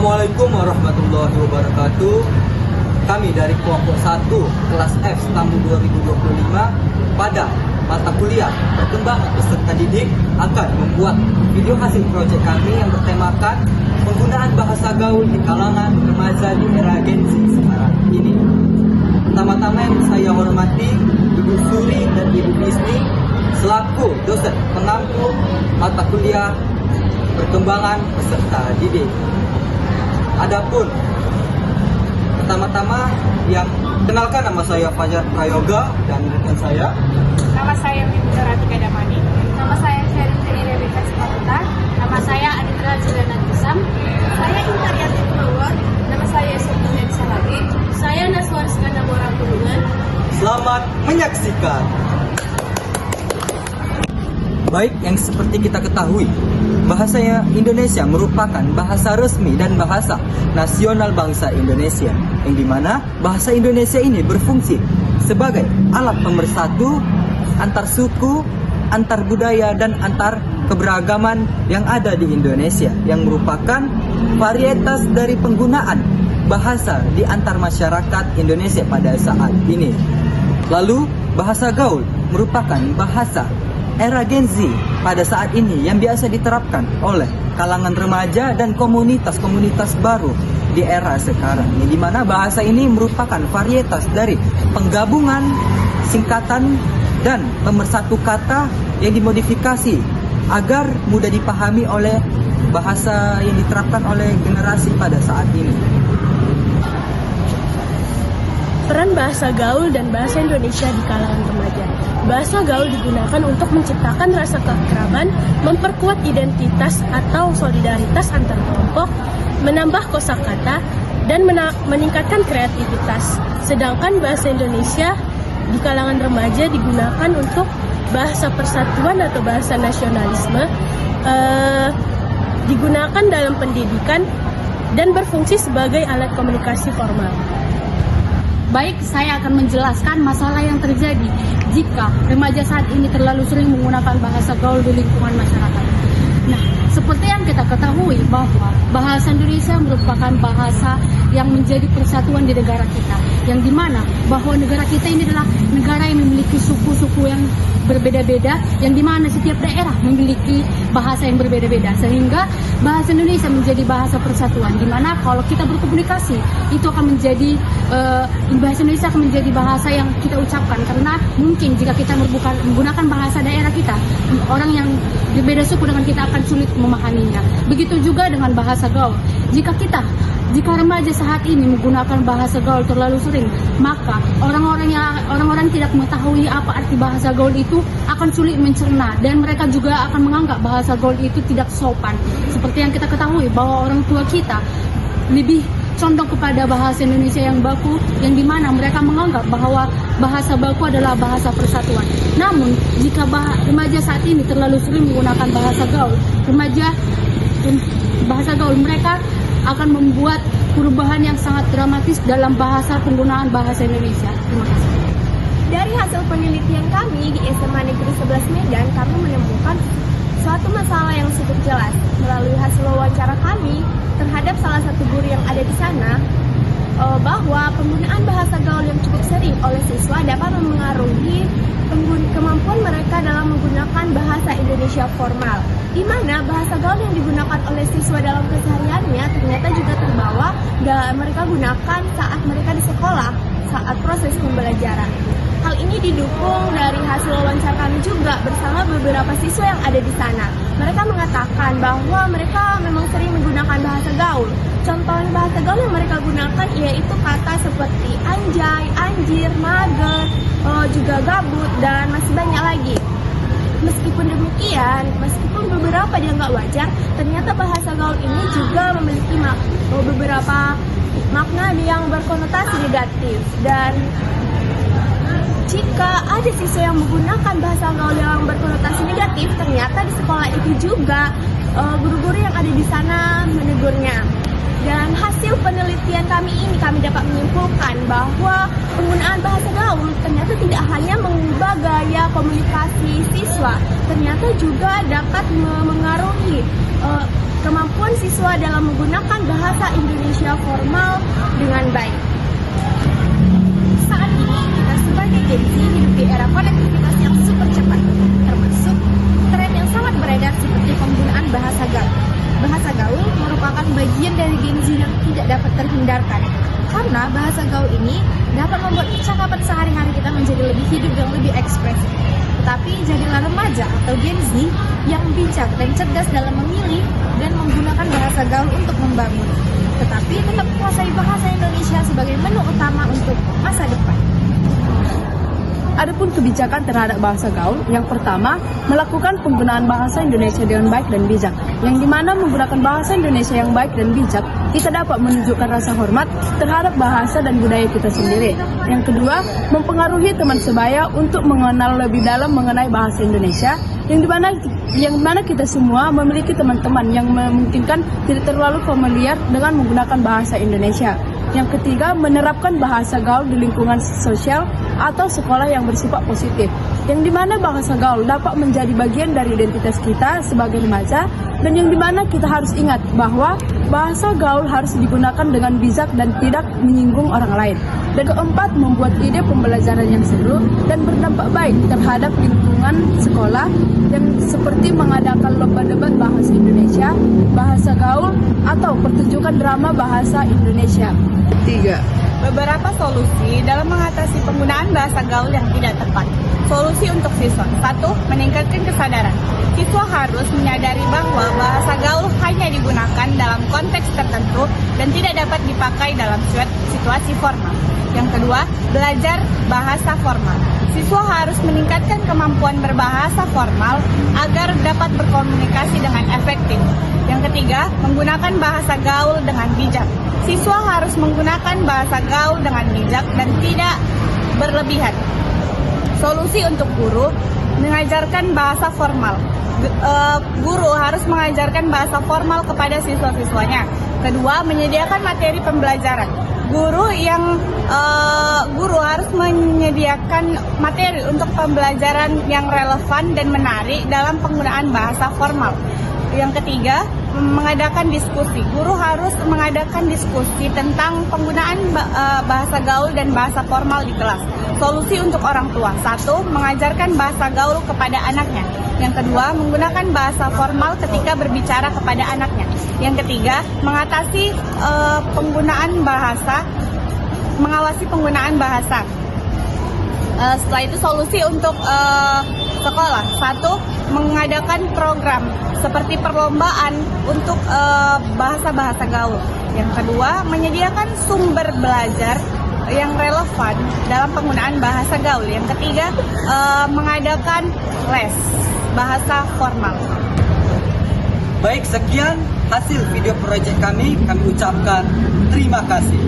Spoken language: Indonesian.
Assalamualaikum warahmatullahi wabarakatuh. Kami dari kelompok 1 kelas F tahun 2025 pada mata kuliah perkembangan peserta didik akan membuat video hasil proyek kami yang bertemakan penggunaan bahasa gaul di kalangan remaja di era Gen Z sekarang ini. Pertama-tama yang saya hormati Ibu Suri dan Ibu Bisni selaku dosen pengampu mata kuliah perkembangan peserta didik. Adapun pertama-tama yang kenalkan, nama saya Fajar Prayoga dan rekan saya. Nama saya Mimika Ratika Damani. Nama saya Sherin Ria Bika Sukapta. Nama saya Aditra Juliana Tusam. Saya Intariati Purwar. Nama saya Sofian Salagi. Saya Naswar Skandabora Pulungan. Selamat menyaksikan. Baik, yang seperti kita ketahui, bahasa Indonesia merupakan bahasa resmi dan bahasa nasional bangsa Indonesia, yang dimana bahasa Indonesia ini berfungsi sebagai alat pemersatu antar suku, antar budaya, dan antar keberagaman yang ada di Indonesia, yang merupakan varietas dari penggunaan bahasa di antar masyarakat Indonesia pada saat ini. Lalu, bahasa gaul merupakan bahasa era Gen Z pada saat ini yang biasa diterapkan oleh kalangan remaja dan komunitas-komunitas baru di era sekarang, di mana bahasa ini merupakan varietas dari penggabungan singkatan dan pemersatu kata yang dimodifikasi agar mudah dipahami oleh bahasa yang diterapkan oleh generasi pada saat ini. Peran bahasa gaul dan bahasa Indonesia di kalangan remaja. Bahasa gaul digunakan untuk menciptakan rasa keakraban, memperkuat identitas atau solidaritas antar kelompok, menambah kosakata, dan meningkatkan kreativitas. Sedangkan bahasa Indonesia di kalangan remaja digunakan untuk bahasa persatuan atau bahasa nasionalisme, digunakan dalam pendidikan dan berfungsi sebagai alat komunikasi formal. Baik, saya akan menjelaskan masalah yang terjadi jika remaja saat ini terlalu sering menggunakan bahasa gaul di lingkungan masyarakat. Nah, seperti yang kita ketahui bahwa bahasa Indonesia merupakan bahasa yang menjadi persatuan di negara kita, yang dimana bahwa negara kita ini adalah negara yang memiliki suku-suku yang berbeda-beda, yang dimana setiap daerah memiliki bahasa yang berbeda-beda, sehingga bahasa Indonesia menjadi bahasa persatuan, dimana kalau kita berkomunikasi itu akan menjadi bahasa Indonesia akan menjadi bahasa yang kita ucapkan, karena mungkin jika kita menggunakan bahasa daerah kita, orang yang berbeda suku dengan kita akan sulit memahaminya. Begitu juga dengan bahasa gaul. Jika remaja saat ini menggunakan bahasa gaul terlalu sering, maka orang-orang tidak mengetahui apa arti bahasa gaul itu akan sulit mencerna, dan mereka juga akan menganggap bahasa gaul itu tidak sopan. Seperti yang kita ketahui bahwa orang tua kita lebih condong kepada bahasa Indonesia yang baku, yang dimana mereka menganggap bahwa bahasa baku adalah bahasa persatuan. Namun, jika remaja saat ini terlalu sering menggunakan bahasa gaul, mereka akan membuat perubahan yang sangat dramatis dalam penggunaan bahasa Indonesia. Terima kasih. Dari hasil penelitian kami di SMA Negeri 11 Medan, kami menemukan suatu masalah yang cukup jelas. Melalui hasil wawancara kami terhadap salah satu guru yang ada di sana, bahwa penggunaan bahasa gaul yang cukup sering oleh siswa dapat mempengaruhi kemampuan mereka dalam menggunakan bahasa Indonesia formal, di mana bahasa gaul yang digunakan oleh siswa dalam kesehariannya ternyata juga terbawa dan mereka gunakan saat mereka di sekolah, saat proses pembelajaran. Hal ini didukung dari hasil wawancara kami juga bersama beberapa siswa yang ada di sana. Mereka mengatakan bahwa mereka memang sering menggunakan bahasa gaul. Contoh bahasa gaul yang mereka gunakan yaitu kata seperti anjay, anjir, mager, juga gabut, dan masih banyak lagi. Meskipun demikian, meskipun beberapa dianggap wajar, ternyata bahasa gaul ini juga memiliki beberapa makna yang berkonotasi negatif. Dan jika ada siswa yang menggunakan bahasa gaul yang berkonotasi negatif, ternyata di sekolah itu juga guru-guru yang ada di sana menegurnya. Dan hasil penelitian kami ini, kami dapat menyimpulkan bahwa penggunaan bahasa gaul ternyata tidak hanya mengubah gaya komunikasi siswa, ternyata juga dapat memengaruhi kemampuan siswa dalam menggunakan bahasa Indonesia formal dengan baik. Saat ini kita sebagai Gen Z hidup di era konektivitas yang super cepat, termasuk tren yang sangat beredar seperti penggunaan bahasa gaul. Bahasa gaul merupakan bagian dari Gen Z yang tidak dapat terhindarkan, karena bahasa gaul ini dapat membuat percakapan sehari-hari kita menjadi lebih hidup dan lebih ekspresif. Tetapi jadilah remaja atau Gen Z yang bijak dan cerdas dalam memilih dan menggunakan bahasa gaul untuk membangun. Tetapi tetap menguasai bahasa Indonesia sebagai menu utama untuk masa depan. Adapun kebijakan terhadap bahasa gaul, yang pertama, melakukan penggunaan bahasa Indonesia dengan baik dan bijak, yang dimana menggunakan bahasa Indonesia yang baik dan bijak, kita dapat menunjukkan rasa hormat terhadap bahasa dan budaya kita sendiri. Yang kedua, mempengaruhi teman sebaya untuk mengenal lebih dalam mengenai bahasa Indonesia, yang dimana kita semua memiliki teman-teman yang memungkinkan tidak terlalu familiar dengan menggunakan bahasa Indonesia. Yang ketiga, menerapkan bahasa gaul di lingkungan sosial atau sekolah yang bersifat positif, yang dimana bahasa gaul dapat menjadi bagian dari identitas kita sebagai remaja, dan yang dimana kita harus ingat bahwa bahasa gaul harus digunakan dengan bijak dan tidak menyinggung orang lain. Dan keempat, membuat ide pembelajaran yang seru dan berdampak baik terhadap lingkungan sekolah, yang seperti mengadakan lomba debat bahasa Indonesia, bahasa gaul, atau pertunjukan drama bahasa Indonesia. 3. Beberapa solusi dalam mengatasi penggunaan bahasa gaul yang tidak tepat. Solusi untuk siswa. 1. Meningkatkan kesadaran. Siswa harus menyadari bahwa bahasa gaul hanya digunakan dalam konteks tertentu dan tidak dapat dipakai dalam situasi formal. Yang kedua, belajar bahasa formal. Siswa harus meningkatkan kemampuan berbahasa formal agar dapat berkomunikasi dengan efektif. Yang ketiga, menggunakan bahasa gaul dengan bijak. Siswa harus menggunakan bahasa gaul dengan bijak dan tidak berlebihan. Solusi untuk guru, mengajarkan bahasa formal. Guru harus mengajarkan bahasa formal kepada siswa-siswanya. Kedua, menyediakan materi pembelajaran. Guru harus menyediakan materi untuk pembelajaran yang relevan dan menarik dalam penggunaan bahasa formal. Yang ketiga, mengadakan diskusi. Guru harus mengadakan diskusi tentang penggunaan bahasa gaul dan bahasa formal di kelas. Solusi untuk orang tua. 1. Mengajarkan bahasa gaul kepada anaknya. Yang kedua, menggunakan bahasa formal ketika berbicara kepada anaknya. Yang ketiga, mengatasi mengawasi penggunaan bahasa. Setelah itu solusi untuk sekolah. 1. Mengadakan program seperti perlombaan untuk bahasa-bahasa gaul. Yang kedua, menyediakan sumber belajar yang relevan dalam penggunaan bahasa gaul. Yang ketiga, mengadakan les bahasa formal. Baik, sekian hasil video proyek kami. Kami ucapkan terima kasih.